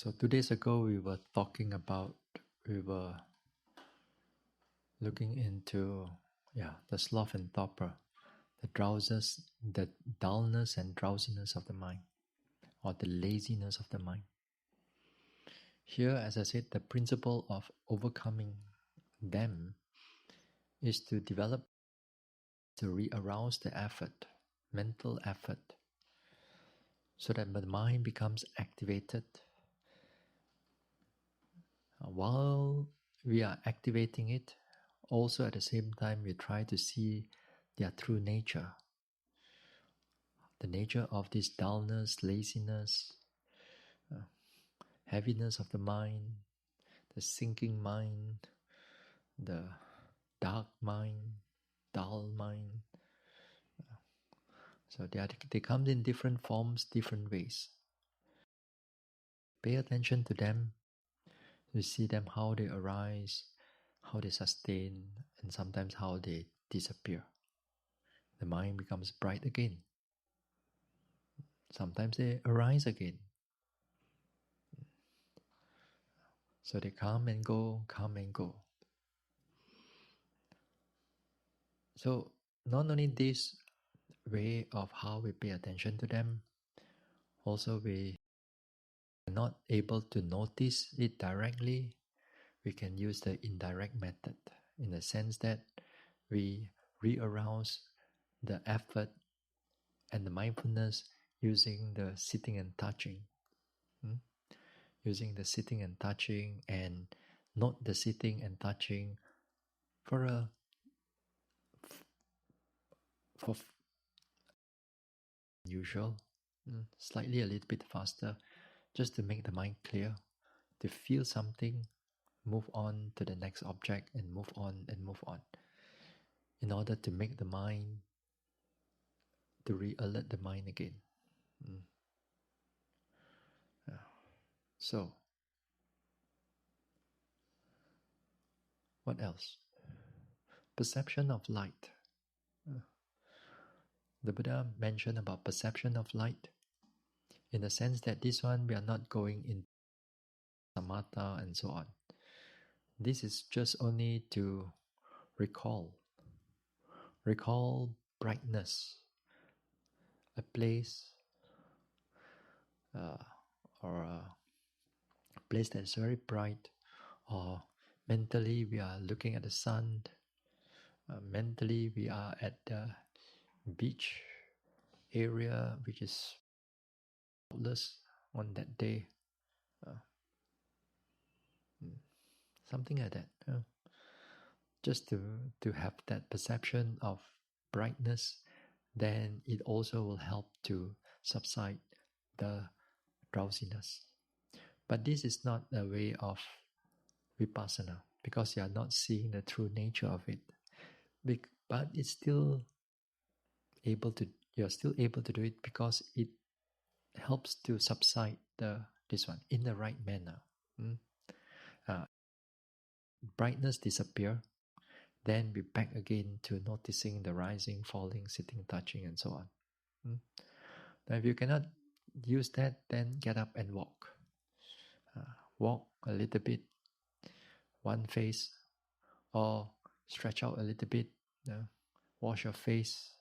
So 2 days ago we were looking into the sloth and torpor, the dullness and drowsiness of the mind, or the laziness of the mind. Here, as I said, the principle of overcoming them is to rearouse the effort, mental effort, so that the mind becomes activated. While we are activating it, also at the same time we try to see their true nature, the nature of this dullness, laziness, heaviness of the mind, the sinking mind, the dark mind, dull mind. So they come in different forms, different ways. Pay attention to them. You see them, how they arise, how they sustain, and sometimes how they disappear. The mind becomes bright again. Sometimes they arise again. So they come and go, come and go. So not only this way of how we pay attention to them, also we are not able to notice it directly. We can use the indirect method in the sense that we rearouse the effort and the mindfulness using the sitting and touching. Using the sitting and touching, and note the sitting and touching for usual, slightly a little bit faster, just to make the mind clear, to feel something, move on to the next object, and move on, in order to make the mind, to re-alert the mind again. So, what else? Perception of light. The Buddha mentioned about perception of light, in the sense that this one we are not going in samatha and so on. This is just only to recall brightness, a place or a place that's very bright, or mentally we are looking at the sun, mentally we are at the beach area which is cloudless on that day, something like that. Just to have that perception of brightness, then it also will help to subside the drowsiness. But this is not a way of vipassana, because you are not seeing the true nature of it. But you're still able to do it, because it helps to subside this one in the right manner. Brightness disappear, then we're back again to noticing the rising, falling, sitting, touching, and so on. Now, if you cannot use that, then get up and walk. Walk a little bit, one face, or stretch out a little bit, wash your face,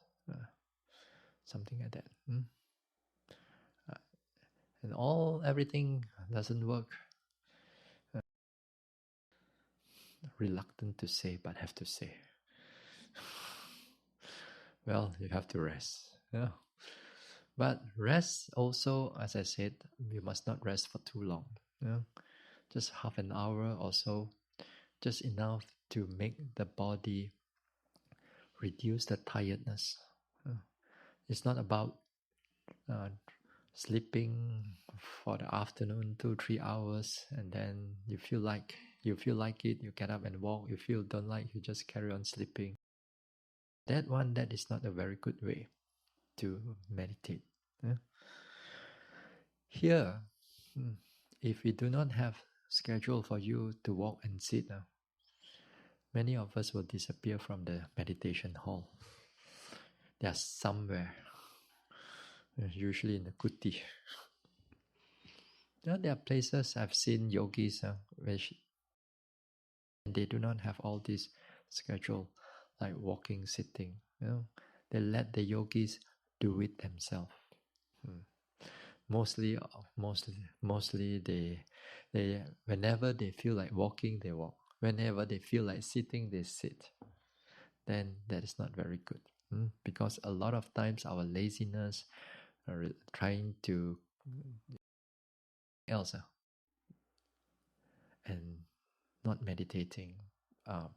something like that. And everything doesn't work. Reluctant to say, but have to say. Well, you have to rest. But rest also, as I said, you must not rest for too long. Just half an hour or so, just enough to make the body reduce the tiredness. It's not about sleeping for the afternoon 2-3 hours, and then you feel like it, you get up and walk. You don't like, you just carry on sleeping. That is not a very good way to meditate. Here, if we do not have schedule for you to walk and sit, many of us will disappear from the meditation hall. They are somewhere, usually in the kuti. There are places I've seen yogis which they do not have all this schedule like walking, sitting. They let the yogis do it themselves. Mostly they whenever they feel like walking, they walk. Whenever they feel like sitting, they sit. Then that is not very good. Because a lot of times our laziness are trying to else and not meditating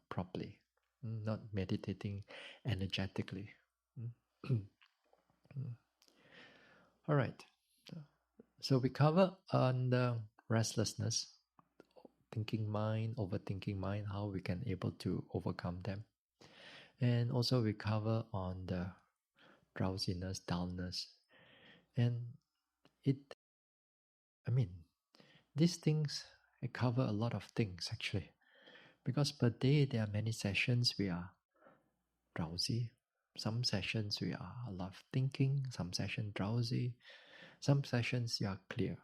properly, not meditating energetically. All right. So we cover on the restlessness, thinking mind, overthinking mind, how we can able to overcome them. And also we cover on the drowsiness, dullness. And these things cover a lot of things actually. Because per day there are many sessions we are drowsy. Some sessions we are a lot of thinking, some sessions drowsy, some sessions you are clear.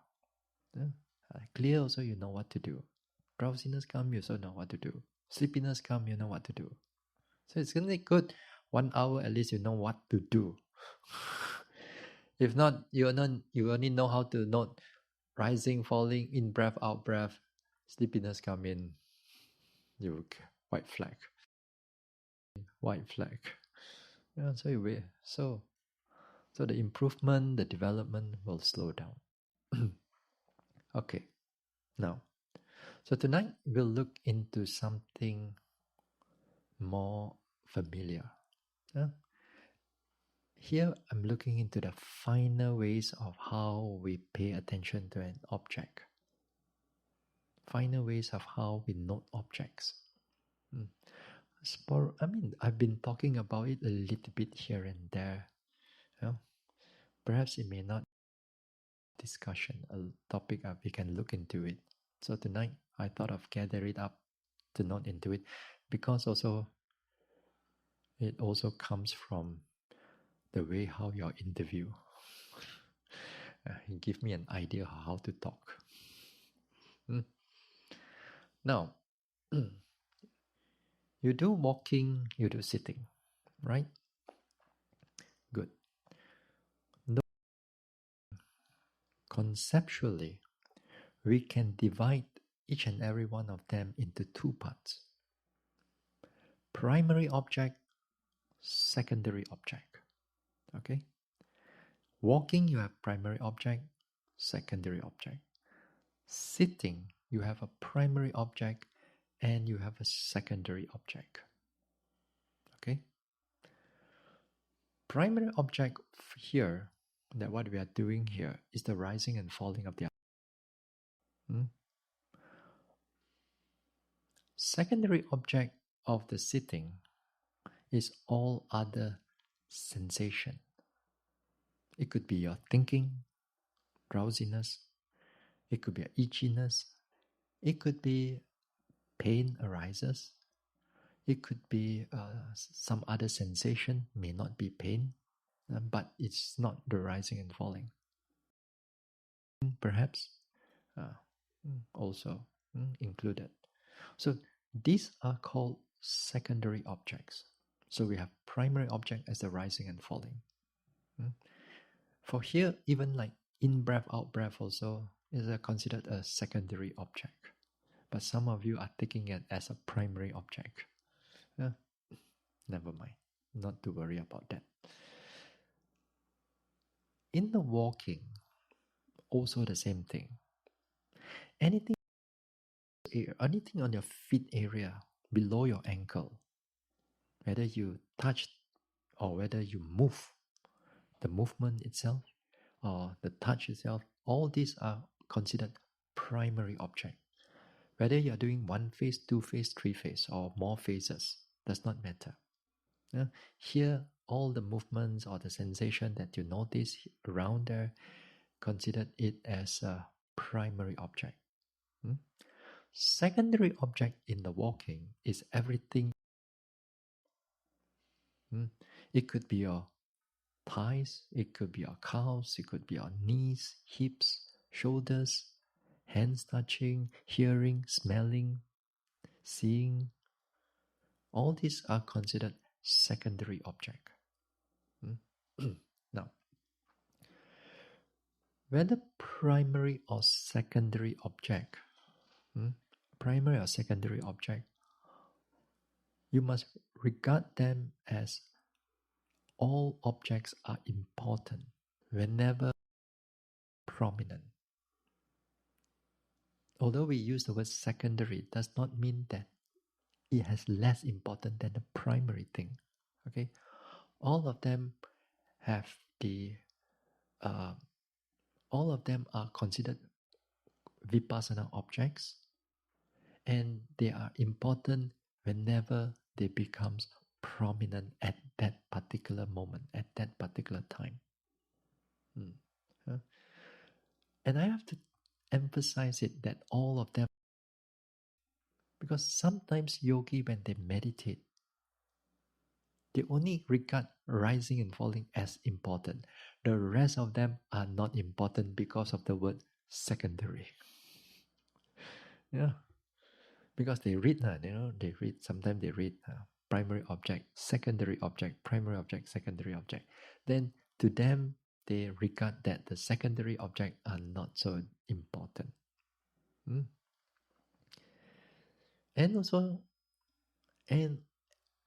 Clear also you know what to do. Drowsiness come, you also know what to do. Sleepiness come, you know what to do. So it's gonna be good. 1 hour at least you know what to do. If not, you only know how to note rising, falling, in breath, out breath, sleepiness come in. You white flag. White flag. Yeah, so the improvement, the development will slow down. Okay. Now, so tonight we'll look into something more familiar. Here I'm looking into the finer ways of how we pay attention to an object. Finer ways of how we note objects. I've been talking about it a little bit here and there. Perhaps it may not be discussion, a topic we can look into it. So tonight I thought of gather it up to note into it, because it also comes from the way how your interview give me an idea how to talk. Now, you do walking, you do sitting, right? Good. No, conceptually, we can divide each and every one of them into two parts. Primary object, secondary object. Okay? Walking, you have primary object, secondary object. Sitting, you have a primary object and you have a secondary object. Okay? Primary object here, that what we are doing here, is the rising and falling of the Secondary object of the sitting is all other sensation. It could be your thinking, drowsiness. It could be itchiness. It could be pain arises. It could be some other sensation, may not be pain, but it's not the rising and falling. Perhaps also included. So these are called secondary objects. So we have primary object as the rising and falling. For here, even like in breath, out breath also is considered a secondary object. But some of you are taking it as a primary object. Never mind. Not to worry about that. In the walking, also the same thing. Anything on your feet area below your ankle, whether you touch or whether you move, the movement itself or the touch itself, all these are considered primary object. Whether you are doing 1 phase, 2 phase, 3 phase, or more phases, does not matter. Here, all the movements or the sensation that you notice around there, consider it as a primary object. Secondary object in the walking is everything. It could be your thighs, it could be your calves, it could be your knees, hips, shoulders, hands touching, hearing, smelling, seeing, all these are considered secondary object. Now, whether primary or secondary object, primary or secondary object, you must regard them as all objects are important whenever prominent. Although we use the word secondary, it does not mean that it has less important than the primary thing. Okay, all of them have the all of them are considered vipassana objects, and they are important whenever they becomes prominent at that particular moment, at that particular time. And I have to emphasize it that all of them, because sometimes yogi, when they meditate, they only regard rising and falling as important. The rest of them are not important because of the word secondary. Yeah, because they read, they read. Sometimes they read primary object, secondary object, primary object, secondary object. Then to them, they regard that the secondary object are not so important. And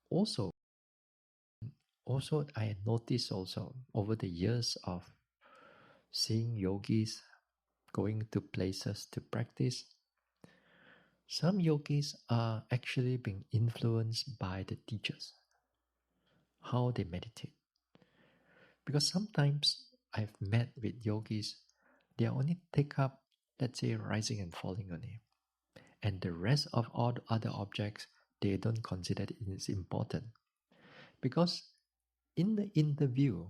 also, I noticed also over the years of seeing yogis going to places to practice, some yogis are actually being influenced by the teachers, how they meditate. Because sometimes I've met with yogis, they only take up, let's say, rising and falling only. And the rest of all the other objects, they don't consider it as important. Because in the interview,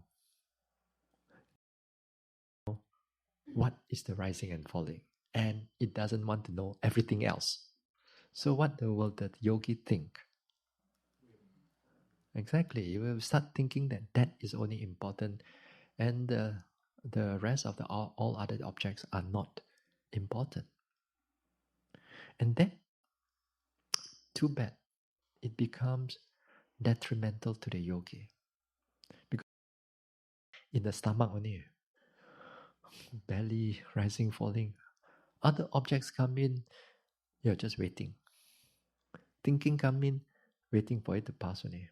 what is the rising and falling? And it doesn't want to know everything else. So what will the yogi think? Exactly, you will start thinking that that is only important, and the rest of the all other objects are not important. And that, too bad, it becomes detrimental to the yogi. Because in the stomach only, belly rising, falling, other objects come in, you're just waiting. Thinking come in, waiting for it to pass only.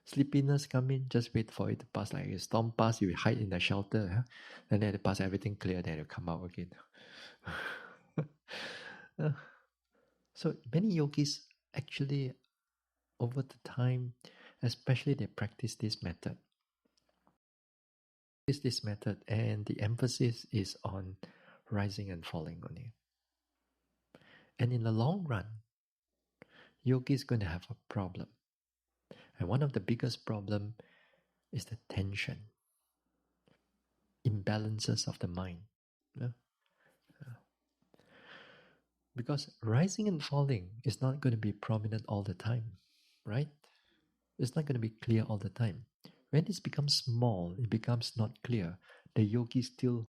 Sleepiness come in, just wait for it to pass. Like a storm pass, you hide in the shelter, huh? And then it pass, everything clear, then it come out again. So many yogis actually, over the time, especially they practice this method. And the emphasis is on rising and falling only. And in the long run, yogi is going to have a problem. And one of the biggest problem is the tension, imbalances of the mind. Because rising and falling is not going to be prominent all the time, right? It's not going to be clear all the time. When it becomes small, it becomes not clear. The yogi still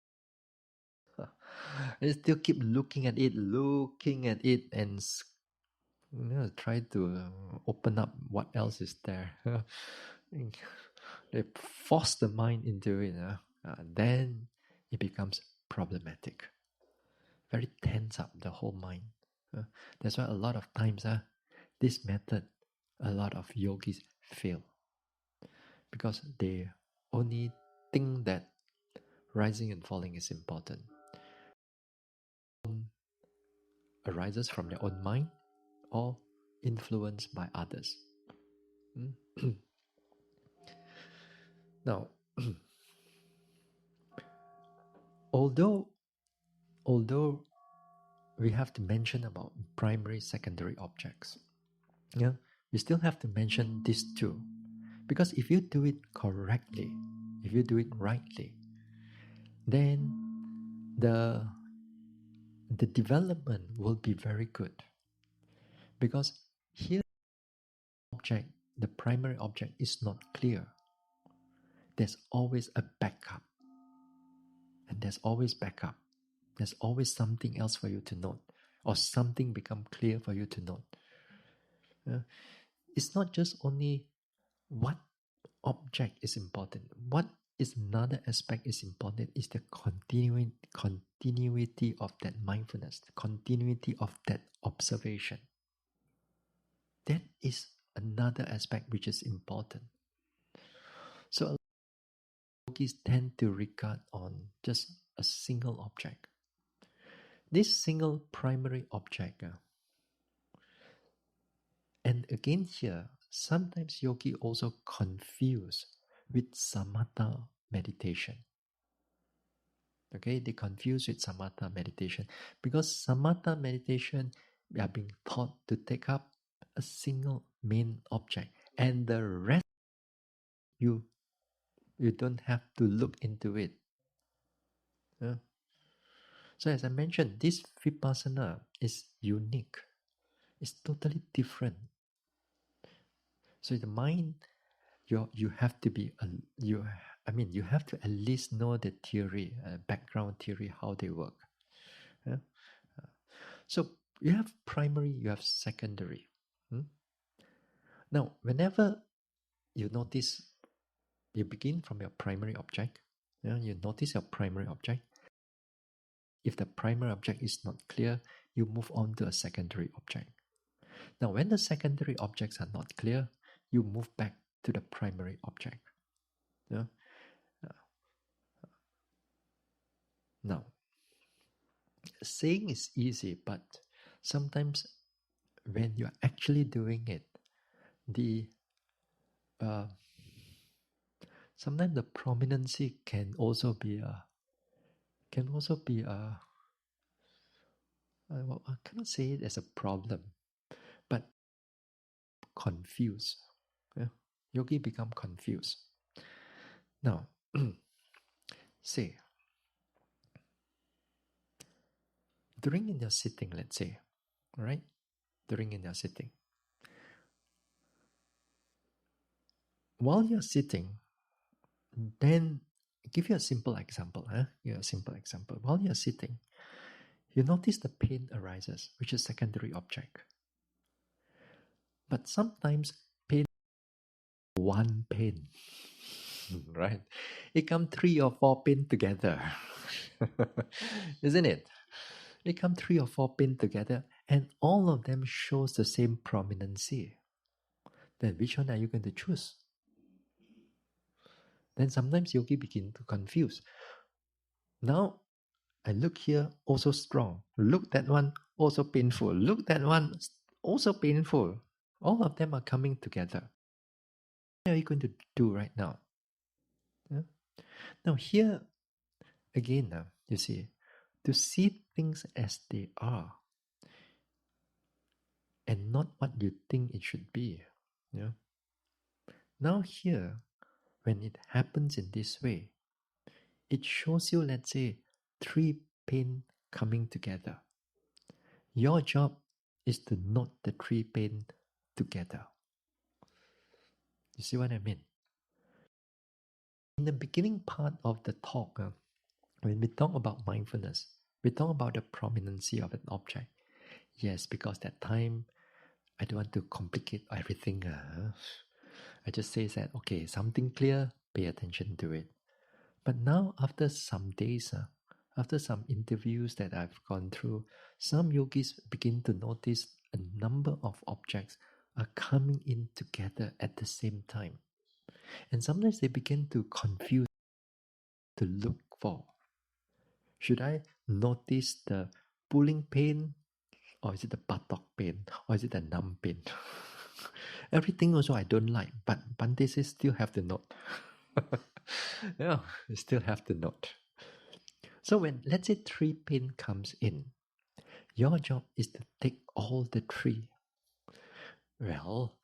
keep looking at it, and try to open up what else is there. They force the mind into it. Then it becomes problematic. Very tense up the whole mind. That's why a lot of times, this method, a lot of yogis fail. Because they only think that rising and falling is important. Arises from their own mind or influenced by others. Now, although we have to mention about primary, secondary objects, we still have to mention these two. Because if you do it correctly, if you do it rightly, then the development will be very good. Because here, the primary object is not clear. There's always a backup. And there's always backup. There's always something else for you to note, or something become clear for you to note. It's not just only what object is important. What is another aspect is important is the continuity of that mindfulness, the continuity of that observation. That is another aspect which is important. So yogis tend to regard on just a single object. This single primary object, and again here, sometimes yogi also confuse with samatha meditation. Okay, they confuse with samatha meditation because samatha meditation, we are being taught to take up a single main object, and the rest you don't have to look into it. So as I mentioned, this vipassana is unique. It's totally different. So the mind, you have to be you have to at least know the theory, background theory, how they work. So you have primary, you have secondary. Now, whenever you notice, you begin from your primary object. You notice your primary object. If the primary object is not clear, you move on to a secondary object. Now, when the secondary objects are not clear, you move back to the primary object. Now, saying is easy, but sometimes when you're actually doing it, sometimes the prominency can also be I cannot say it as a problem, but confused. Yogi become confused. Now, say, during in your sitting, let's say, all right? During in your sitting. While you're sitting, then give you a simple example. A simple example. While you're sitting, you notice the pain arises, which is secondary object. But sometimes pain, one pain, right? It come 3 or 4 pain together, isn't it? It come 3 or 4 pain together, and all of them shows the same prominency. Then which one are you going to choose? Then sometimes yogi begin to confuse. Now I look here, also strong. Look that one, also painful. Look that one, also painful. All of them are coming together. What are you going to do right now? Now here, again, you see, to see things as they are and not what you think it should be. Now here, when it happens in this way, it shows you, let's say, 3 pain coming together. Your job is to note the 3 pain together. You see what I mean? In the beginning part of the talk, when we talk about mindfulness, we talk about the prominency of an object. Yes, because that time I don't want to complicate everything. I just say that, okay, something clear, pay attention to it. But now, after some days, after some interviews that I've gone through, some yogis begin to notice a number of objects are coming in together at the same time. And sometimes they begin to confuse, to look for. Should I notice the pulling pain, or is it the buttock pain, or is it the numb pain? Everything also I don't like, but Bhante says still have to note. Yeah, you still have to note. So when, let's say, 3 pain comes in, your job is to take all the 3. Well,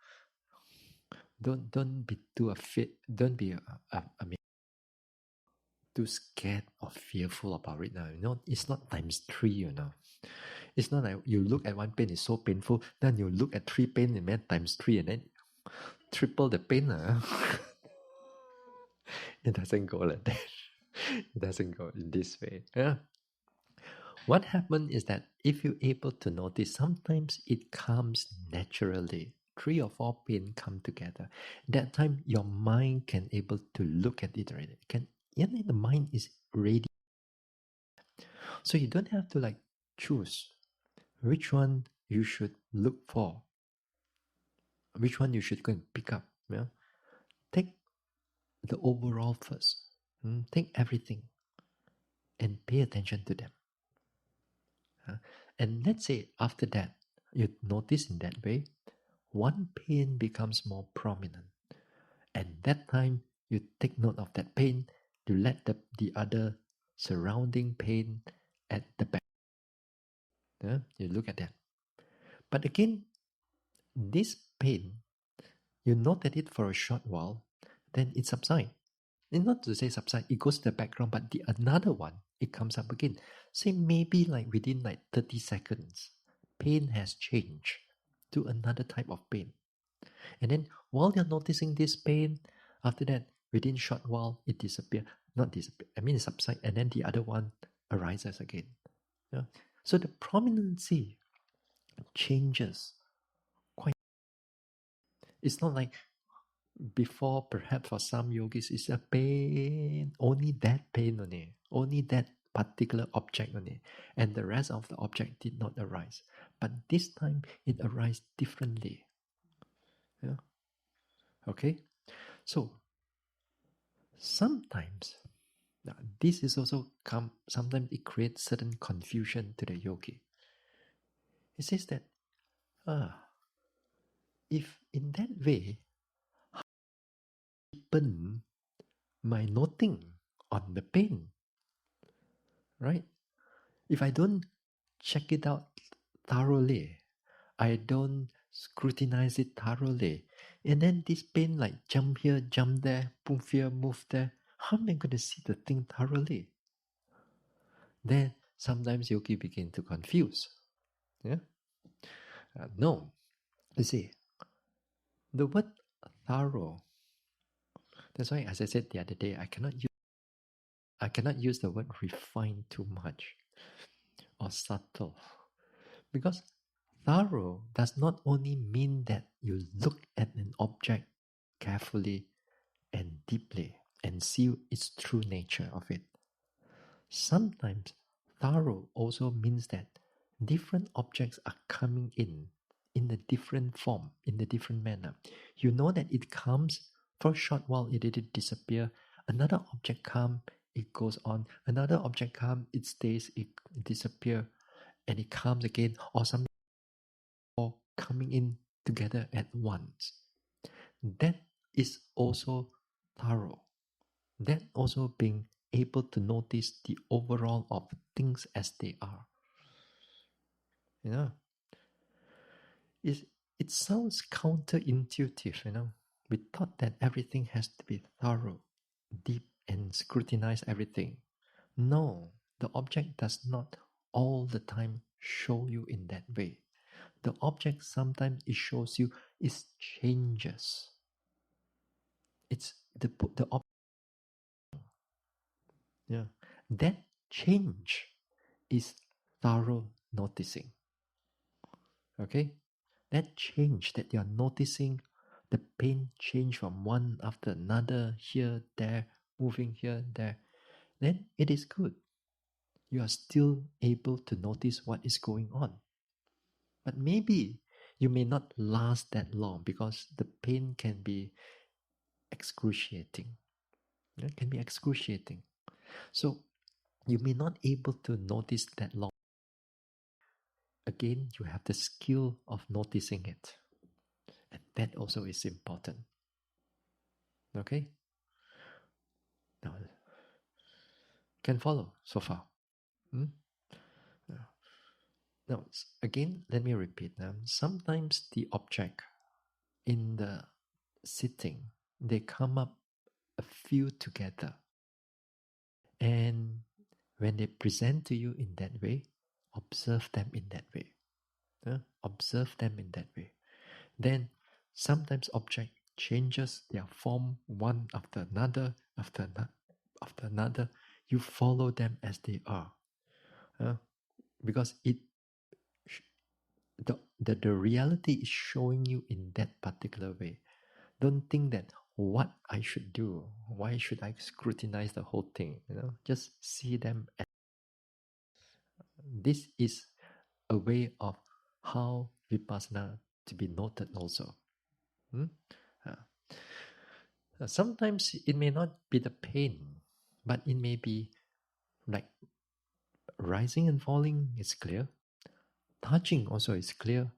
don't be too afraid. Don't be too scared or fearful about it now. It's not times 3. It's not like you look at 1 pain, it's so painful. Then you look at 3 pain, and then times 3, and then triple the pain. It doesn't go like that. It doesn't go in this way. What happens is that if you're able to notice, sometimes it comes naturally. 3 or 4 pain come together. That time your mind can able to look at it already. The mind is ready. So you don't have to like choose which one you should look for, which one you should go and pick up. Yeah? Take the overall first. Take everything and pay attention to them. And let's say after that, you notice in that way, one pain becomes more prominent. And that time, you take note of that pain, you let the other surrounding pain at the back. You look at that. But again, this pain, you note at it for a short while, then it subsides. And not to say subside, it goes to the background, but the another one, it comes up again. Say maybe like within like 30 seconds, pain has changed to another type of pain. And then while you're noticing this pain, after that, within short while, it disappears. Not disappear. I mean, it subsides, and then the other one arises again. Yeah? So the prominency changes quite. It's not like before, perhaps for some yogis, it's a pain, only that pain only, only that particular object only, and the rest of the object did not arise. But this time, it arises differently. Yeah. Okay. So sometimes, now this is also come. Sometimes it creates certain confusion to the yogi. It says that, if in that way, deepen my noting on the pain, right? If I don't check it out thoroughly, I don't scrutinize it thoroughly, and then this pain like jump here, jump there, move here, move there, how am I going to see the thing thoroughly? Then sometimes yogi begin to confuse. Yeah? No. You see, the word thorough, that's why as I said the other day, I cannot use the word refined too much or subtle. Because thorough does not only mean that you look at an object carefully and deeply and see its true nature of it. Sometimes thorough also means that different objects are coming in a different form, in a different manner. You know that it comes for a short while, it didn't disappear. Another object comes, it goes on. Another object comes, it stays, it disappears, and it comes again, or something all coming in together at once. That is also thorough. That also being able to notice the overall of things as they are. You know, it sounds counterintuitive, you know. We thought that everything has to be thorough, deep, and scrutinize everything. No, the object does not all the time show you in that way. The object sometimes it shows you is changes. It's the object. Yeah, that change is thorough noticing. Okay, that change that you're noticing, the pain change from one after another, here, there, moving here, there, then it is good. You are still able to notice what is going on. But maybe you may not last that long because the pain can be excruciating. It can be excruciating. So you may not able to notice that long. Again, you have the skill of noticing it. And that also is important. Okay? Now, can follow so far. Hmm? Now, again, let me repeat. Sometimes the object in the sitting, they come up a few together. And when they present to you in that way, observe them in that way. Observe them in that way. Then sometimes object changes their form one after another, after another. You follow them as they are. because the reality is showing you in that particular way. Don't think that what I should do, why should I scrutinize the whole thing? Just see them as this is a way of how vipassana to be noted also. Hmm? Uh, Sometimes it may not be the pain, but it may be like rising and falling is clear. Touching also is clear.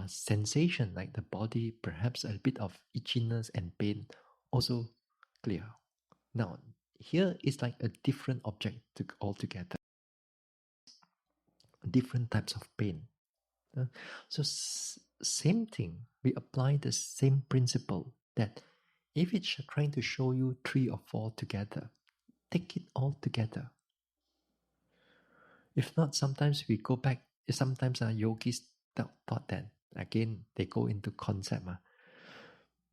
Sensation like the body, perhaps a bit of itchiness and pain, also clear. Now, here is like a different object altogether, different types of pain. So, same thing, we apply the same principle that if it's trying to show you 3 or 4 together, take it all together. If not, sometimes we go back, sometimes our yogis thought that, again, they go into concept.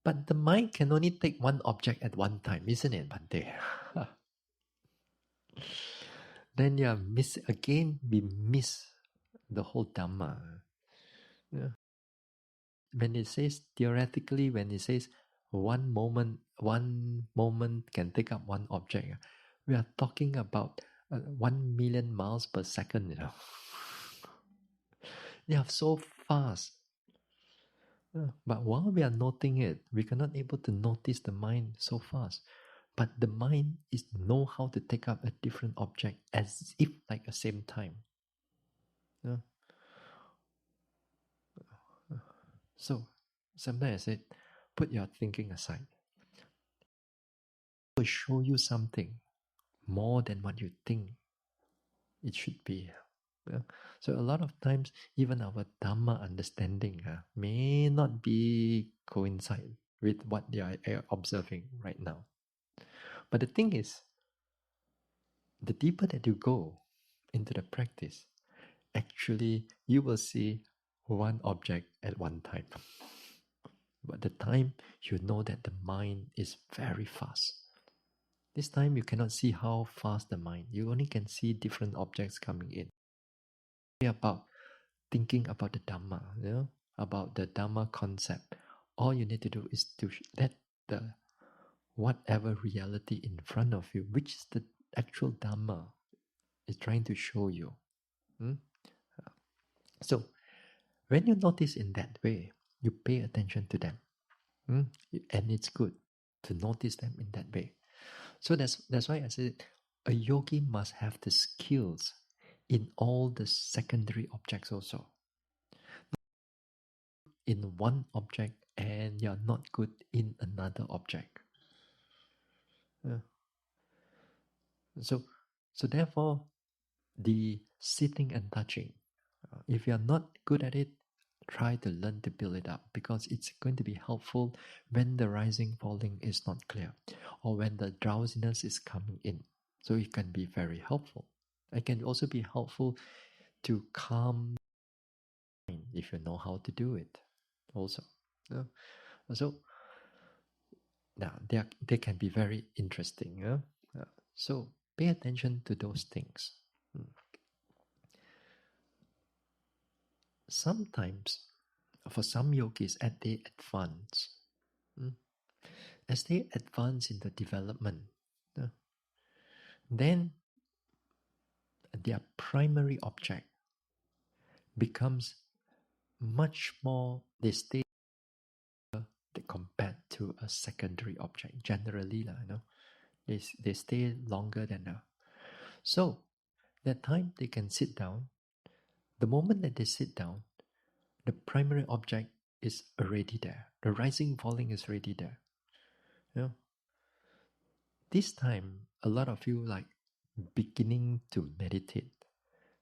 But the mind can only take one object at one time, isn't it, Bhante? Then we miss the whole Dhamma. Yeah. When it says, theoretically, when it says one moment can take up one object, we are talking about 1 million miles per second, They are so fast. But while we are noting it, we cannot able to notice the mind so fast. But the mind is know how to take up a different object as if like the same time. Yeah. So sometimes I said, put your thinking aside. It will show you something more than what you think it should be. Yeah. So a lot of times, even our Dhamma understanding may not be coincide with what you are observing right now. But the thing is, the deeper that you go into the practice, actually you will see one object at one time. But the time you know that the mind is very fast. This time you cannot see how fast the mind. You only can see different objects coming in. About thinking about the Dhamma, about the Dhamma concept. All you need to do is to let the whatever reality in front of you, which is the actual Dhamma, is trying to show you. So when you notice in that way, you pay attention to them. And it's good to notice them in that way. So that's why I said a yogi must have the skills in all the secondary objects also. In one object and you're not good in another object. Yeah. So therefore, the sitting and touching, if you're not good at it, try to learn to build it up, because it's going to be helpful when the rising falling is not clear or when the drowsiness is coming in. So it can be very helpful. It can also be helpful to calm the mind if you know how to do it also. So now they can be very interesting. So pay attention to those things. Sometimes for some yogis, as they advance in the development, then their primary object becomes much more, they stay compared to a secondary object. Generally, they stay longer than that. So that time they can sit down. The moment that they sit down, the primary object is already there. The rising falling is already there. This time, a lot of you like beginning to meditate.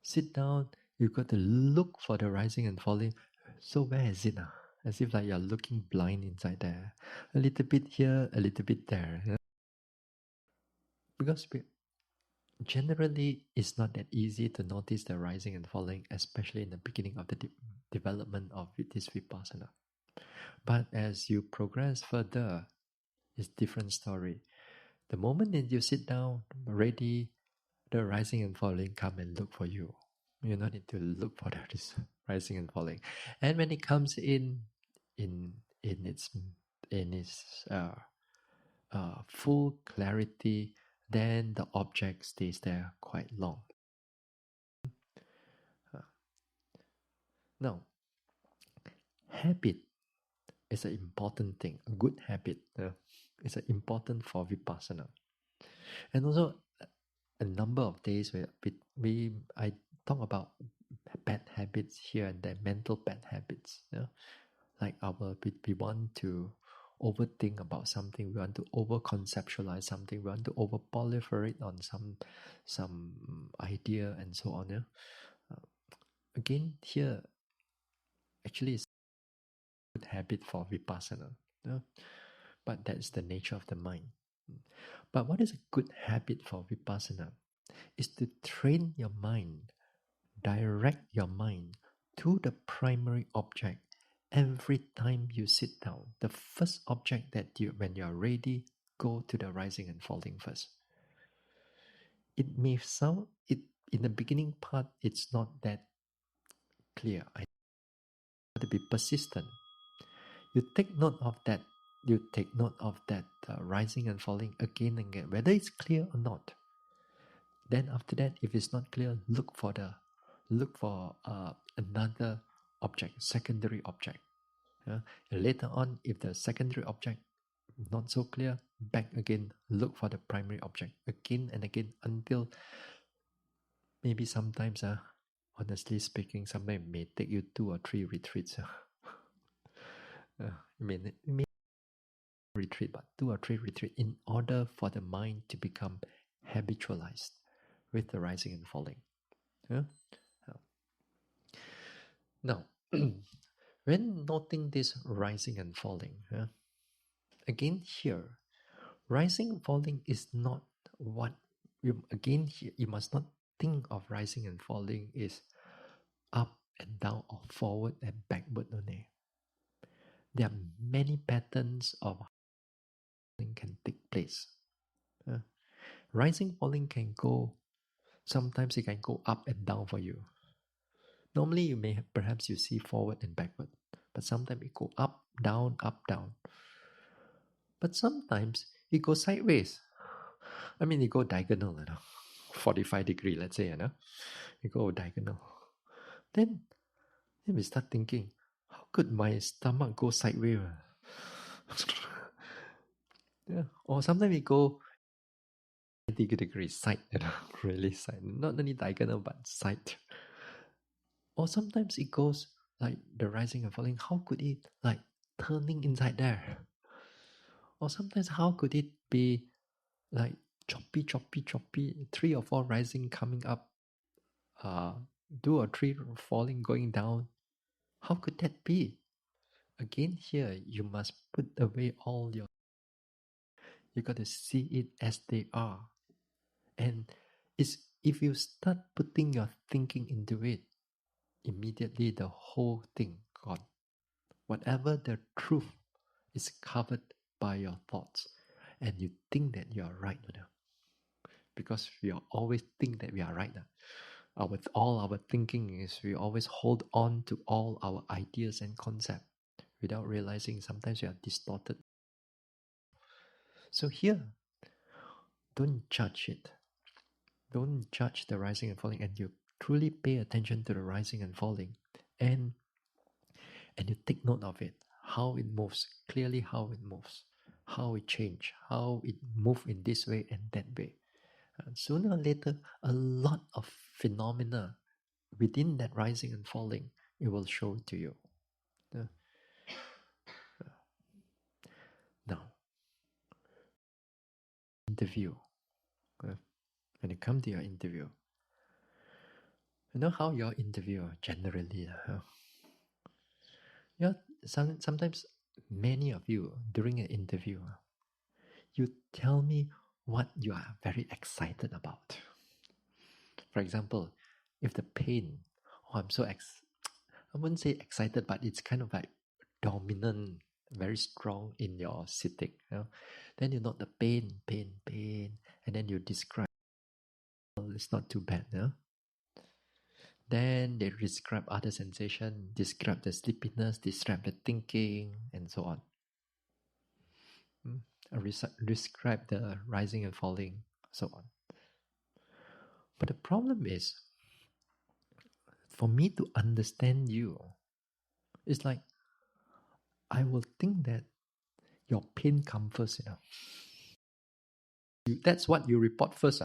Sit down, you got to look for the rising and falling. So where is it now? As if like you're looking blind inside there. A little bit here, a little bit there. Because generally, it's not that easy to notice the rising and falling, especially in the beginning of the development of this vipassana. But as you progress further, it's different story. The moment that you sit down, ready, the rising and falling come and look for you. You don't need to look for that is rising and falling. And when it comes in in its in its full clarity, then the object stays there quite long. Uh, Now, habit is an important thing. A good habit is important for vipassana. And also, a number of days where I talk about bad habits here and there, mental bad habits. Like we want to overthink about something, we want to over conceptualize something, we want to over proliferate on some idea and so on. Again, here actually is a good habit for vipassana. But that's the nature of the mind. But what is a good habit for vipassana? Is to train your mind, direct your mind to the primary object every time you sit down. The first object that you, when you are ready, go to the rising and falling first. It may sound it in the beginning part. It's not that clear. I have to be persistent. You take note of that. You take note of that rising and falling again and again, whether it's clear or not. Then after that, if it's not clear, look for another object, secondary object. And later on, if the secondary object not so clear, back again, look for the primary object again and again until maybe sometimes, honestly speaking, sometimes it may take you 2 or 3 retreats. It may retreat, but 2 or 3 retreat in order for the mind to become habitualized with the rising and falling. Now, when noting this rising and falling, again here, rising and falling is not what you again here, you must not think of rising and falling is up and down or forward and backward only. There are many patterns of falling can take place. Rising falling can go, sometimes it can go up and down for you. Normally you may have, perhaps you see forward and backward, but sometimes it go up, down, up, down. But sometimes it goes sideways. I mean, it go diagonal, 45 degree, let's say, it go diagonal. Then we start thinking, how could my stomach go sideways? Yeah. Or sometimes it go 90 degree side, really side. Not only diagonal, but side. Or sometimes it goes like the rising and falling. How could it like turning inside there? Or sometimes how could it be like choppy, 3 or 4 rising coming up, 2 or 3 falling, going down? How could that be? Again, here you must put away all your. You got to see it as they are, and it's if you start putting your thinking into it, immediately the whole thing gone. Whatever the truth is covered by your thoughts, and you think that you are right now, because we always think that we are right now. All our thinking is we always hold on to all our ideas and concepts without realizing sometimes we are distorted. So here, don't judge it. Don't judge the rising and falling, and you truly pay attention to the rising and falling, and you take note of it, how it moves, clearly how it moves, how it change, how it move in this way and that way. And sooner or later, a lot of phenomena within that rising and falling, it will show to you. Now, interview. When you come to your interview, you know how your interviewer generally, sometimes many of you during an interview, you tell me what you are very excited about. For example, if the pain, I'm so I wouldn't say excited, but it's kind of like dominant, very strong in your sitting. Then you note the pain, and then you describe. Well, it's not too bad. Then they describe other sensation, describe the sleepiness, describe the thinking, and so on. Describe the rising and falling, so on. But the problem is, for me to understand you, it's like I will think that your pain comes first. That's what you report first.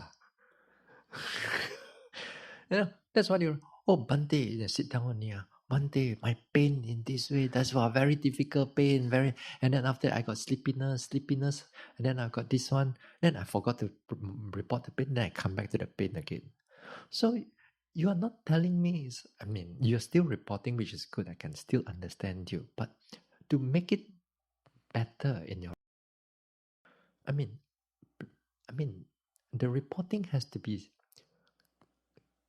That's what you. Oh, Bhante, sit down on here. Bhante, my pain in this way. That's a very difficult pain. And then after I got sleepiness, and then I got this one. Then I forgot to report the pain. Then I come back to the pain again. So you are not telling me. You're still reporting, which is good. I can still understand you, but to make it better in your, I mean, the reporting has to be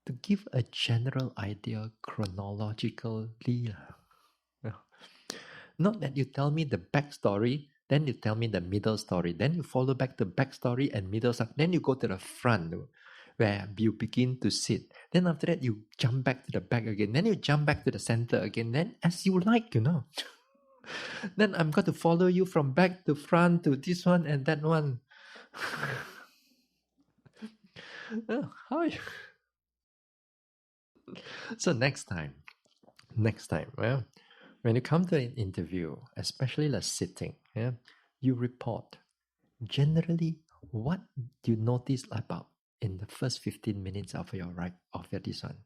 to give a general idea chronologically. Not that you tell me the backstory, then you tell me the middle story, then you follow back the backstory and middle story, then you go to the front where you begin to sit. Then after that, you jump back to the back again. Then you jump back to the center again. Then as you like. Then I'm going to follow you from back to front to this one and that one. How? So next time, well, when you come to an interview, especially the sitting, you report generally what you notice about in the first 15 minutes of your this one.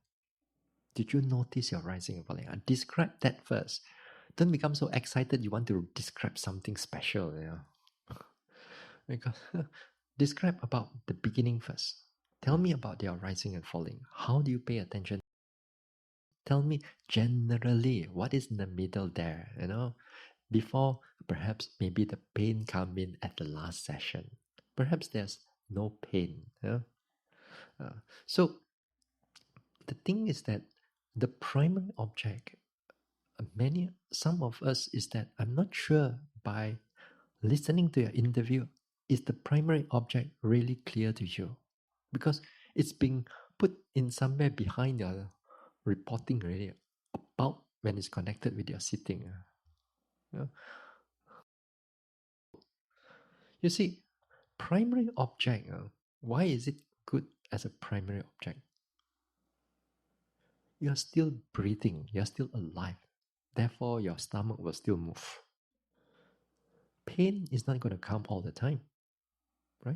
Did you notice your rising and falling? Describe that first. Don't become so excited you want to describe something special. Because describe about the beginning first. Tell me about your rising and falling. How do you pay attention? Tell me generally what is in the middle there, before perhaps maybe the pain come in at the last session. Perhaps there's no pain. So the thing is that the primary object, some of us, is that I'm not sure by listening to your interview, is the primary object really clear to you? Because it's being put in somewhere behind your reporting already about when it's connected with your sitting. You see, primary object, why is it good as a primary object? You're still breathing, you're still alive. Therefore, your stomach will still move. Pain is not going to come all the time, right?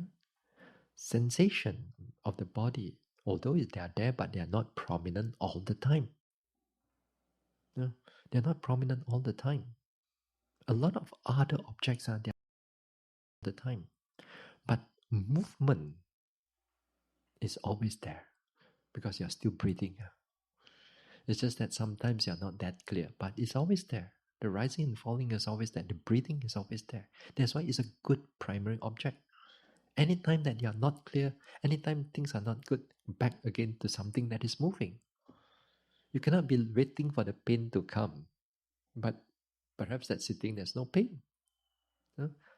Sensation of the body, although they are there, but they are not prominent all the time. They're not prominent all the time. A lot of other objects are there all the time. But movement is always there because you're still breathing. It's just that sometimes you're not that clear, but it's always there. The rising and falling is always there. The breathing is always there. That's why it's a good primary object. Anytime that you're not clear, anytime things are not good, back again to something that is moving. You cannot be waiting for the pain to come. But perhaps that sitting, there's no pain.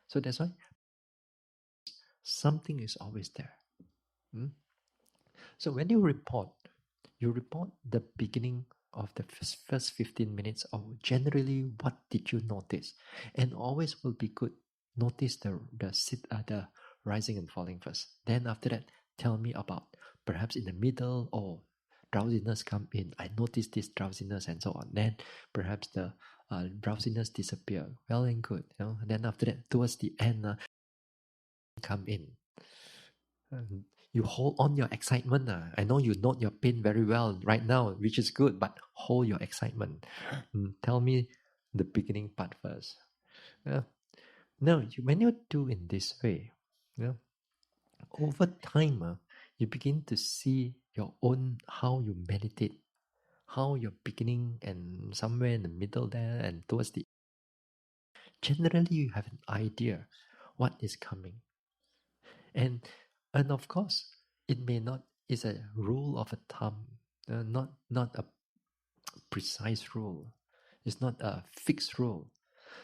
So that's why something is always there. So when you report the beginning of the first 15 minutes of generally what did you notice, and always will be good. Notice the rising and falling first. Then after that, tell me about perhaps in the middle or drowsiness come in. I noticed this drowsiness and so on. Then perhaps the drowsiness disappear. Well and good. And then after that, towards the end, come in. You hold on your excitement. I know you note your pain very well right now, which is good, but hold your excitement. Tell me the beginning part first. Now, when you do in this way, over time, you begin to see your own, how you meditate, how you're beginning and somewhere in the middle there and towards the generally you have an idea what is coming. And of course, it may not is a rule of a thumb, not a precise rule. It's not a fixed rule.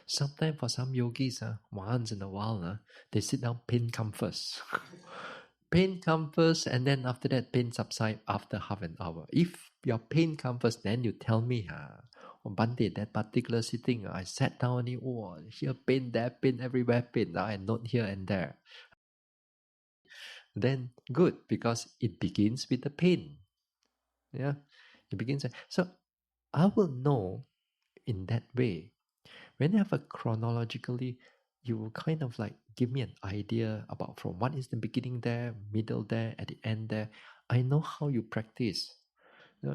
Sometimes for some yogis, once in a while, they sit down, pain come first. Pain comes first, and then after that, pain subside after half an hour. If your pain comes first, then you tell me, oh, Bhante, that particular sitting, I sat down and oh, here pain, there pain, everywhere pain, now and not here and there. Then good, because it begins with the pain. Yeah, it begins. So I will know in that way. Whenever chronologically, you will kind of like give me an idea about from what is the beginning there, middle there, at the end there. I know how you practice.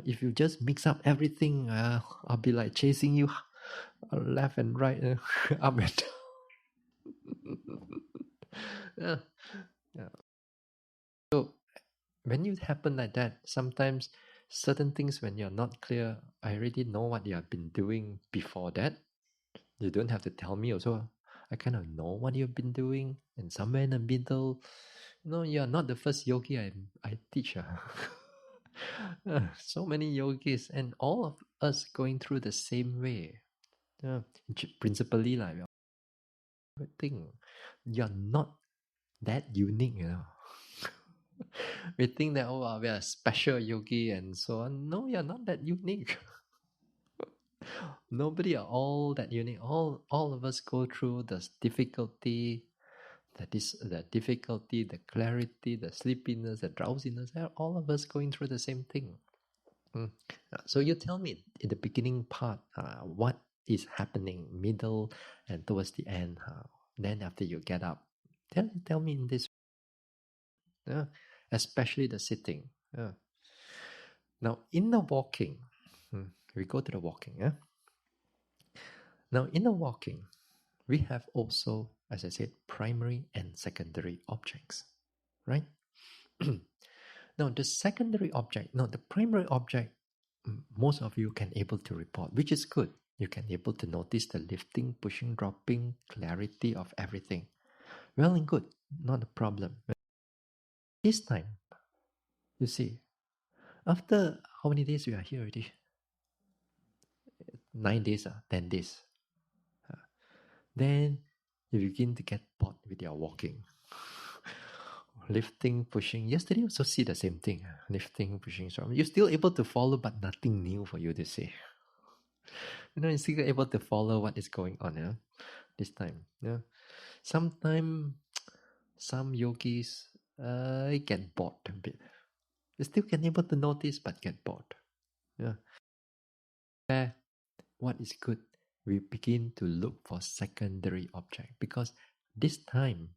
If you just mix up everything, I'll be like chasing you left and right, up and down. Yeah. Yeah. So when it happen like that, sometimes certain things when you're not clear, I already know what you have been doing before that. You don't have to tell me also. I kind of know what you've been doing, and somewhere in the middle, you're not the first yogi I teach. So many yogis, and all of us going through the same way. Principally, like thing, you're not that unique, We think that we are a special yogi and so on. No, you're not that unique. Nobody are all that unique. All of us go through the difficulty, the difficulty, the clarity, the sleepiness, the drowsiness. All of us going through the same thing. So you tell me in the beginning part, what is happening, middle and towards the end. Then after you get up, tell me in this, especially the sitting. Now in the walking, we go to the walking. Now in the walking, we have also, as I said, primary and secondary objects, right? Now the secondary object, no, the primary object, most of you can able to report, which is good. You can able to notice the lifting, pushing, dropping, clarity of everything. Well and good, not a problem. This time, you see, after how many days we are here already? 9 days, 10 days. Then you begin to get bored with your walking. Lifting, pushing. Yesterday you also see the same thing. Lifting, pushing. So you're still able to follow, but nothing new for you to say. You're still able to follow what is going on. This time. Sometimes some yogis get bored a bit. They still can able to notice, but get bored. What is good? We begin to look for secondary object, because this time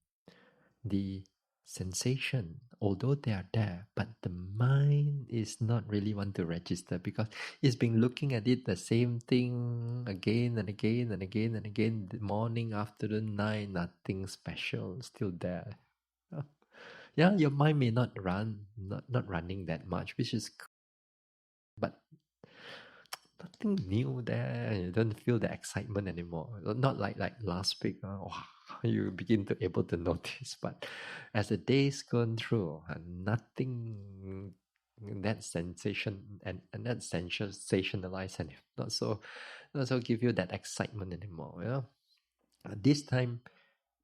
the sensation, although they are there, but the mind is not really want to register, because it's been looking at it the same thing again and again and again and again, the morning, afternoon, night, nothing special, still there. Yeah, your mind may not running that much, which is, but nothing new there. You don't feel the excitement anymore. Not like last week. Wow, you begin to able to notice. But as the days gone through, nothing, that sensation and that sensationalized and not so give you that excitement anymore. This time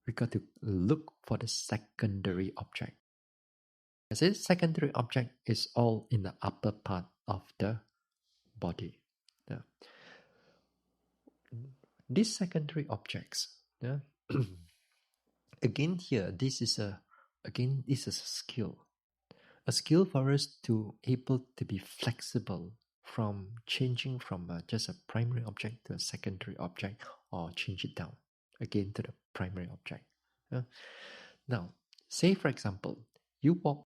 we got to look for the secondary object. As a secondary object is all in the upper part of the body. These secondary objects, again here, this is a skill. A skill for us to able to be flexible from changing from just a primary object to a secondary object, or change it down again to the primary object. Now, say for example, you walk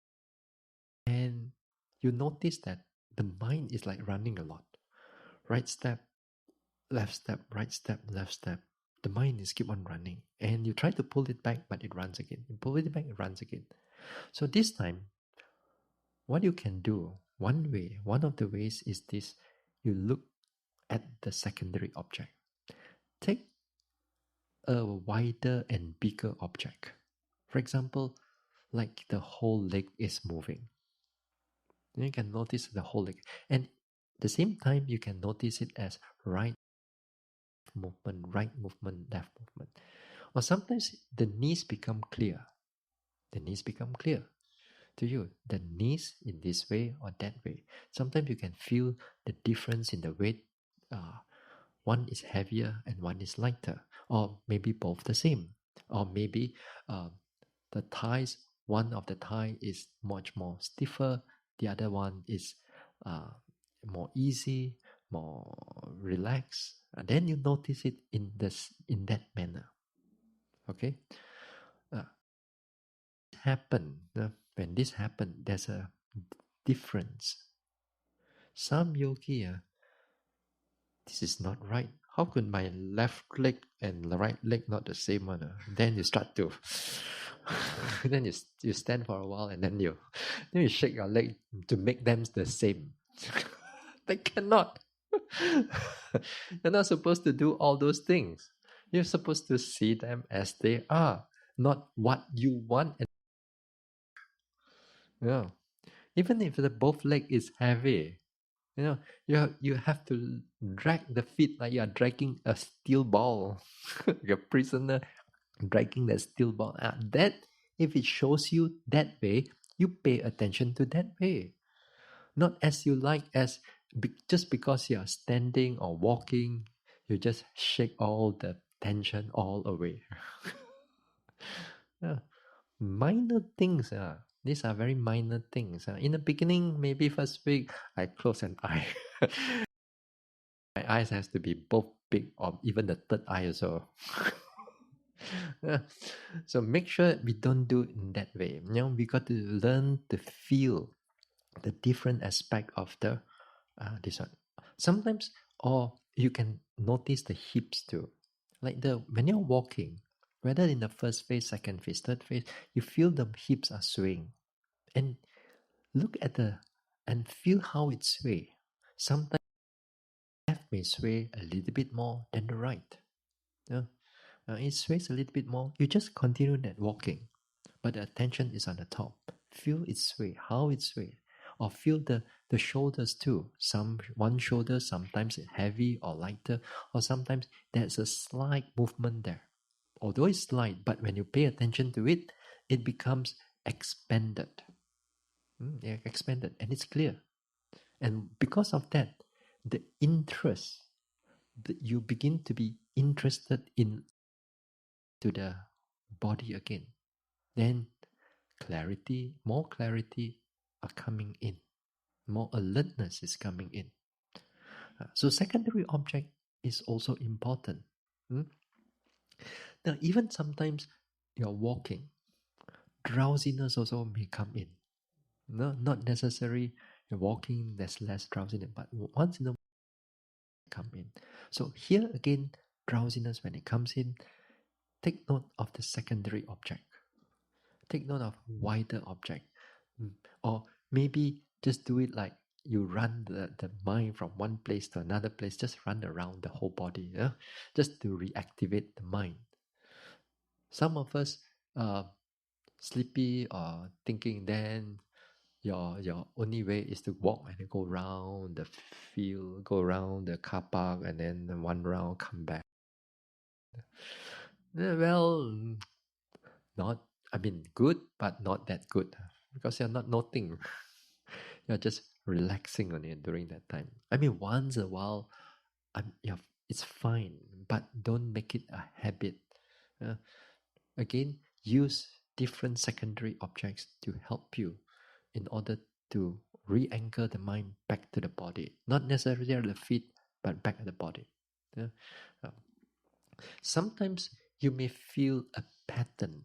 and you notice that the mind is like running a lot. Right step, left step, right step, left step. The mind is keep on running, and you try to pull it back, but it runs again. You pull it back, it runs again. So this time, what you can do, one of the ways is this: you look at the secondary object. Take a wider and bigger object. For example, like the whole leg is moving. You can notice the whole leg, and at the same time, you can notice it as right movement, left movement. Or sometimes the knees become clear. to you. The knees in this way or that way. Sometimes you can feel the difference in the weight. One is heavier and one is lighter, or maybe both the same, or maybe uh, the thighs. One of the thigh is much more stiffer. The other one is uh, more easy, more relaxed. And then you notice it in that manner. Okay, uh, when this happen, there's a difference. Some yogi, this is not right. How could my left leg and the right leg not the same one? Then you start to, then you stand for a while and then you shake your leg to make them the same. They cannot. You're not supposed to do all those things. You're supposed to see them as they are, not what you want. Yeah. Even if the both leg is heavy, you have to drag the feet like you are dragging a steel ball. You're a prisoner dragging that steel ball. That if it shows you that way, you pay attention to that way. Not as you like, just because you are standing or walking, you just shake all the tension all away. Yeah. Minor things. These are very minor things. In the beginning, maybe first week, I close an eye. My eyes has to be both big or even the third eye also. Yeah. So make sure we don't do it in that way. We got to learn to feel the different aspect of the this one. Sometimes, or you can notice the hips too. Like when you're walking, whether in the first phase, second phase, third phase, you feel the hips are swaying, and look at and feel how it sway. Sometimes left may sway a little bit more than the right. Yeah. It sways a little bit more. You just continue that walking, but the attention is on the top. Feel it sway, how it sway, or feel the shoulders too. One shoulder sometimes heavy or lighter, or sometimes there's a slight movement there. Although it's slight, but when you pay attention to it, it becomes expanded. Yeah, expanded, and it's clear. And because of that, the interest that you begin to be interested in to the body again. Then more clarity are coming in. More alertness is coming in. So secondary object is also important. Now, even sometimes you're walking, drowsiness also may come in. No, not necessary. You're walking, there's less drowsiness, but once in a while come in. So here again, drowsiness when it comes in, take note of the secondary object. Take note of wider object. Or maybe just do it like you run the mind from one place to another place, just run around the whole body, just to reactivate the mind. Some of us sleepy or thinking, then your only way is to walk and go around the field, go around the car park, and then one round come back. Well, not, I mean, good, but not that good because you're not noting. You're just relaxing on it during that time. I mean, once in a while, it's fine, but don't make it a habit. Again, use different secondary objects to help you in order to re-anchor the mind back to the body. Not necessarily the feet, but back at the body. Yeah? Uh, Sometimes you may feel a pattern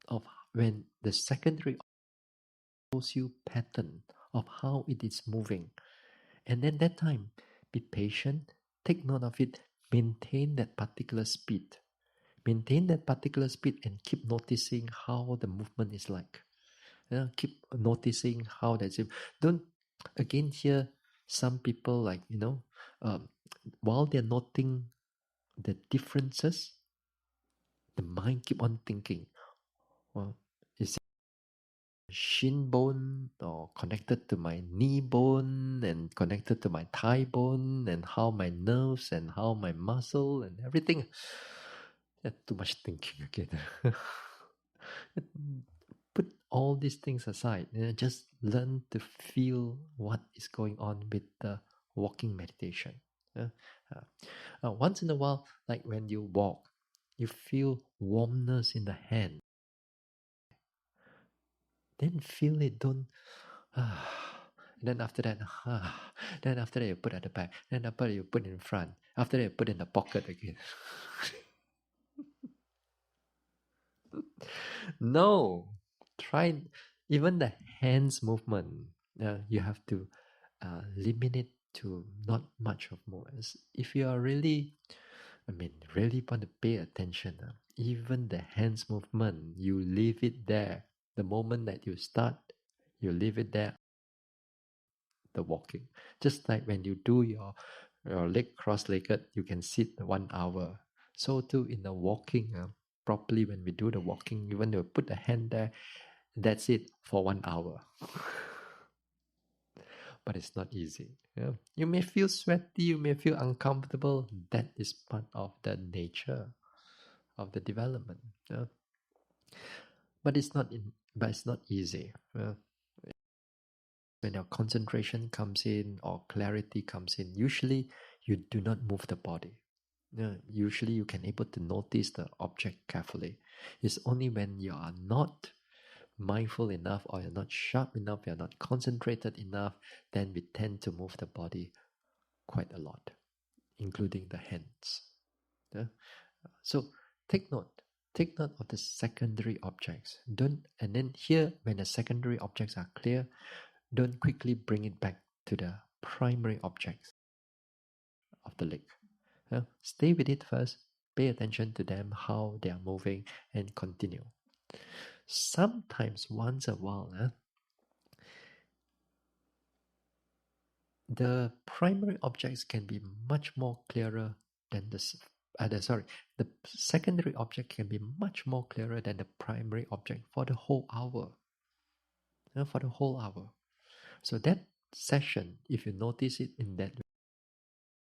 of when the secondary shows you pattern of how it is moving. And then that time, be patient, take note of it, maintain that particular speed. Maintain that particular speed and keep noticing how the movement is like. Keep noticing how that's it. Don't, again, here, some people like, while they're noting the differences, the mind keep on thinking, well, is shin bone or connected to my knee bone and connected to my thigh bone and how my nerves and how my muscle and everything. Too much thinking again. Put all these things aside, just learn to feel what is going on with the walking meditation. Uh, Once in a while, like when you walk, you feel warmness in the hand. Then feel it, don't. And then after that, then after that you put at the back. Then after that you put in front. After that you put in the pocket again. No, try even the hands movement. You have to limit it to not much of movements. If you are really, really want to pay attention, even the hands movement, you leave it there. The moment that you start, you leave it there. The walking, just like when you do your leg cross-legged, you can sit 1 hour. So too in the walking, properly when we do the walking, even though we put the hand there, that's it for 1 hour. But it's not easy. Yeah? You may feel sweaty, you may feel uncomfortable. That is part of the nature of the development. Yeah? But it's not easy. Yeah? When your concentration comes in or clarity comes in, usually you do not move the body. Usually you can able to notice the object carefully. It's only when you are not mindful enough, or you're not sharp enough, you're not concentrated enough, then we tend to move the body quite a lot, including the hands. Yeah? So take note. Take note of the secondary objects. And then here, when the secondary objects are clear, don't quickly bring it back to the primary objects of the leg. Stay with it first, pay attention to them, how they are moving, and continue. Sometimes, once a while, the primary objects can be much more clearer than the secondary object can be much more clearer than the primary object for the whole hour. For the whole hour. So that session, if you notice it in that,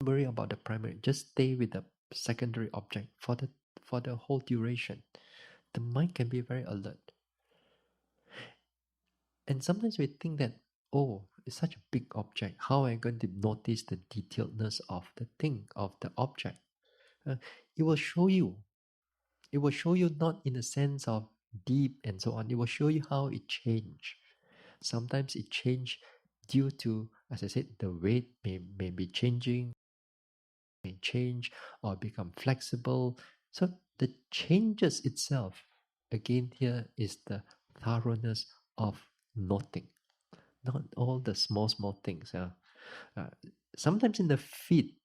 worry about the primary, just stay with the secondary object for the whole duration. The mind can be very alert. And sometimes we think that, oh, it's such a big object. How am I going to notice the detailedness of the thing, of the object? It will show you. It will show you not in the sense of deep and so on. It will show you how it changed. Sometimes it changed due to, as I said, the weight may be changing, may change or become flexible. So the changes itself, again, here is the thoroughness of noting, not all the small things. Sometimes in the feet,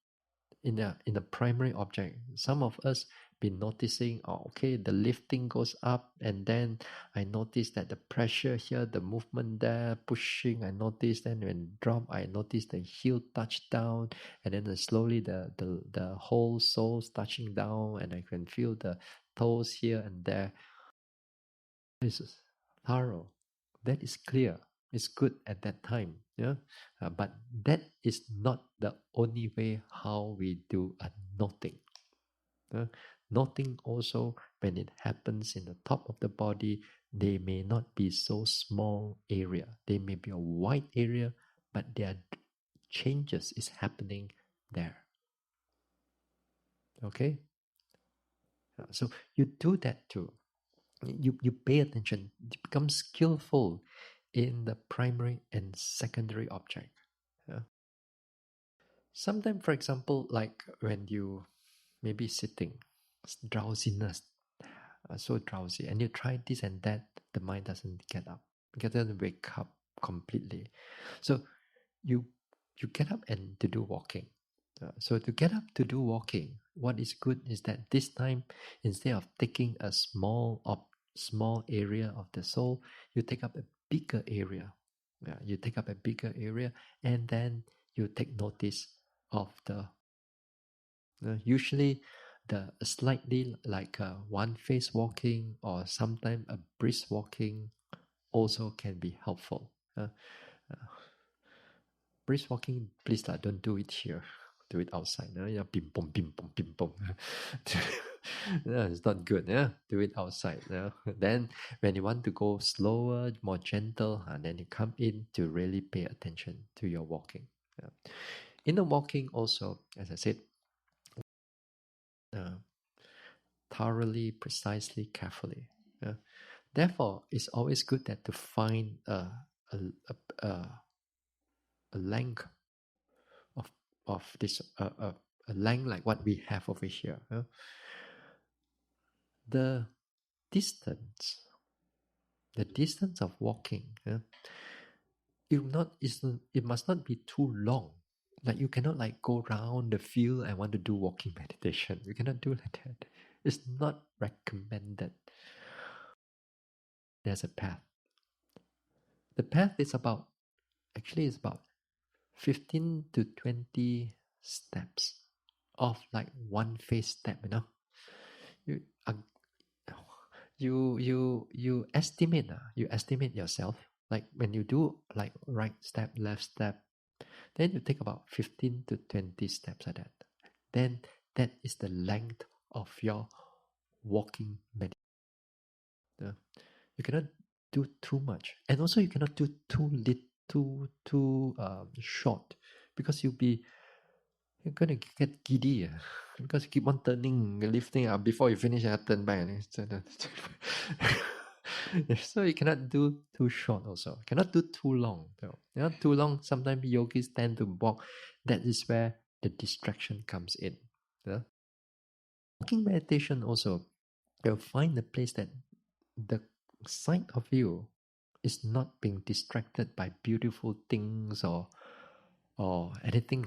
in the primary object, some of us been noticing, oh, okay, the lifting goes up, and then I notice that the pressure here, the movement there, pushing, I notice. Then when drop, I notice the heel touch down, and then slowly the whole soles touching down, and I can feel the toes here and there. This is thorough. That is clear. It's good at that time. Yeah, but that is not the only way how we do a noting. Noting also, when it happens in the top of the body, they may not be so small area. They may be a wide area, but their changes is happening there. Okay, so you do that too. You pay attention. You become skillful in the primary and secondary object. Yeah. Sometimes, for example, like when you maybe sitting, drowsiness, so drowsy, and you try this and that, the mind doesn't get up, it doesn't wake up completely. So you get up and to do walking. So to get up to do walking, what is good is that this time, instead of taking a small area of the soul, you take up a bigger area. You take up a bigger area, and then you take notice of the usually the slightly like one face walking, or sometimes a brisk walking also can be helpful. Brisk walking, please don't do it here. Do it outside. Bim bom, bim bom, bim bom. It's not good. Do it outside. Then when you want to go slower, more gentle, and then you come in to really pay attention to your walking. In the walking also, as I said, thoroughly, precisely, carefully. Therefore, it's always good that to find a length of this a length like what we have over here. The distance, of walking, it must not be too long. Like you cannot like go around the field and want to do walking meditation. You cannot do like that. It's not recommended. There's a path. The path is about 15 to 20 steps of like one phase step, you estimate yourself, like when you do like right step, left step, then you take about 15 to 20 steps like that. Then that is the length of your walking meditation. You cannot do too much, and also you cannot do too short, because you're gonna get giddy, because you keep on turning, lifting up before you finish. I turn back. So you cannot do too short. Also, cannot do too long. Too long. Sometimes yogis tend to walk. That is where the distraction comes in. Walking meditation also, you'll find a place that the sight of you is not being distracted by beautiful things or anything.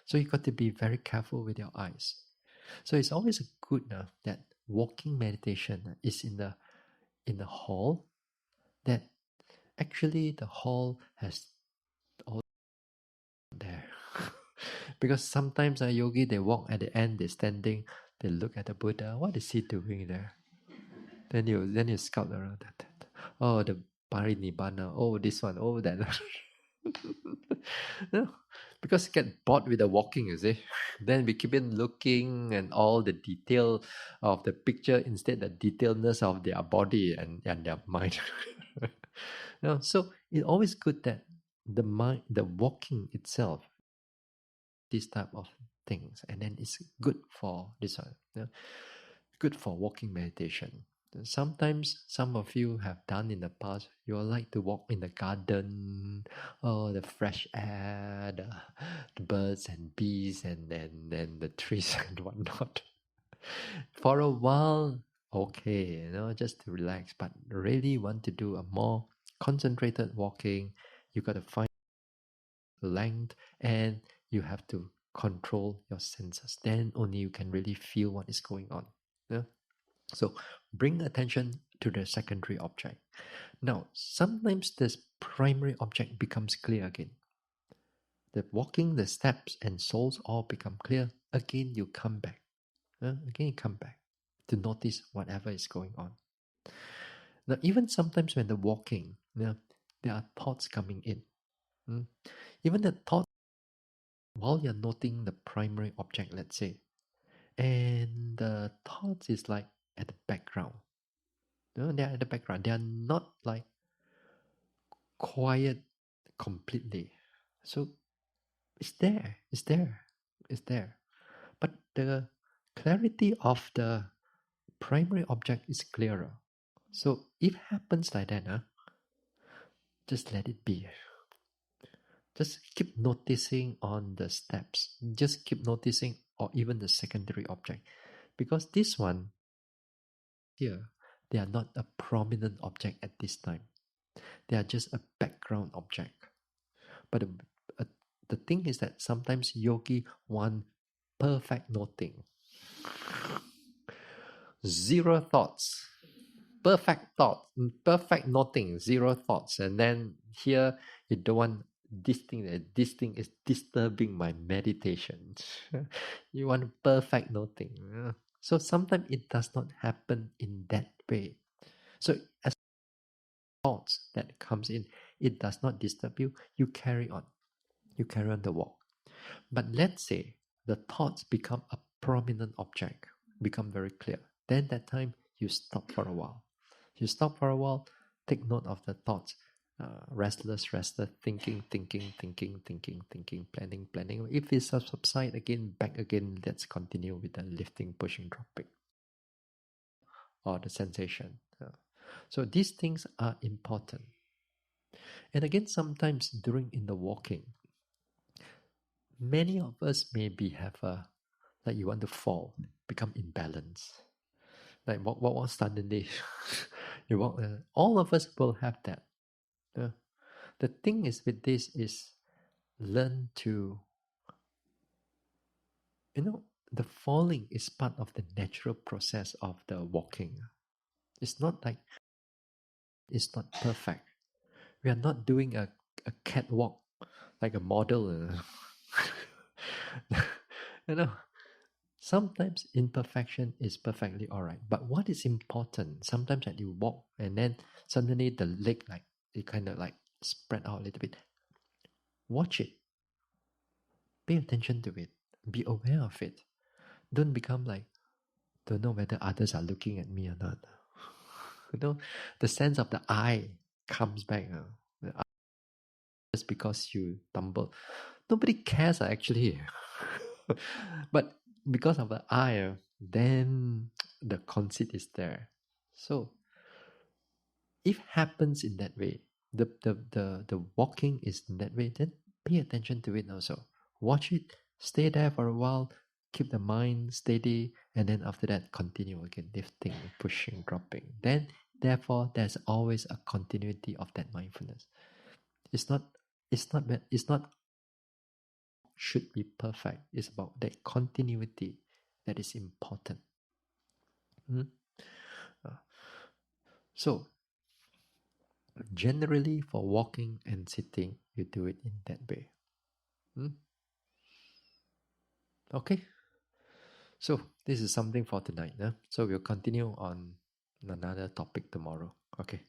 So you got to be very careful with your eyes. So it's always good that walking meditation is in the hall. That actually the hall has all there. Because sometimes a yogi, they walk at the end, they're standing, they look at the Buddha. What is he doing there? Then you scout around that. Oh, the parinibbana. Oh, this one. Oh, that. No, because you get bored with the walking, you see. Then we keep on looking and all the detail of the picture instead the detailedness of their body and their mind. So it's always good that the walking itself, this type of things, and then it's good for this one. Good for walking meditation. Sometimes some of you have done in the past, you like to walk in the garden, the fresh air, the birds and bees and the trees and whatnot. For a while, okay, just to relax, but really want to do a more concentrated walking, you got to find length and you have to control your senses. Then only you can really feel what is going on. So bring attention to the secondary object. Now, sometimes this primary object becomes clear again. The walking, the steps and soles all become clear. Again, you come back. Again, you come back to notice whatever is going on. Now, even sometimes when the walking, there are thoughts coming in. Even the thought, while you're noting the primary object, let's say, and the thoughts is like at the background. They are at the background. They are not like quiet completely. So it's there. But the clarity of the primary object is clearer. So if it happens like that, just let it be. Just keep noticing on the steps. Just keep noticing, or even the secondary object. Because this one here, they are not a prominent object at this time. They are just a background object. But the thing is that sometimes yogi want perfect noting. Zero thoughts. Perfect noting, zero thoughts. And then here you don't want this thing is disturbing my meditation. You want perfect noting. So sometimes it does not happen in that way. So as thoughts that comes in, it does not disturb you. You carry on. You carry on the walk. But let's say the thoughts become a prominent object, become very clear. Then that time you stop for a while. You stop for a while, take note of the thoughts. Restless, thinking, planning. If it subside again, back again, let's continue with the lifting, pushing, dropping, or the sensation. So these things are important. And again, sometimes during in the walking, many of us maybe have a, like you want to fall, become imbalanced. Like walk suddenly, you walk. All of us will have that. The thing is with this is learn to, the falling is part of the natural process of the walking. It's not like it's not perfect. We are not doing a catwalk like a model. you know, Sometimes imperfection is perfectly alright. But what is important, sometimes that you walk and then suddenly the leg like it kind of like spread out a little bit. Watch it. Pay attention to it. Be aware of it. Don't become like, don't know whether others are looking at me or not. The sense of the eye comes back. Just because you tumble. Nobody cares actually. But because of the eye, then the conceit is there. So if happens in that way, the walking is in that way, then pay attention to it also. Watch it, stay there for a while, keep the mind steady, and then after that continue again, lifting, pushing, dropping. Then therefore there's always a continuity of that mindfulness. It's not it's not should be perfect. It's about that continuity that is important. Mm? So generally for walking and sitting, you do it in that way. Mm? Okay. So this is something for tonight. So we'll continue on another topic tomorrow. Okay.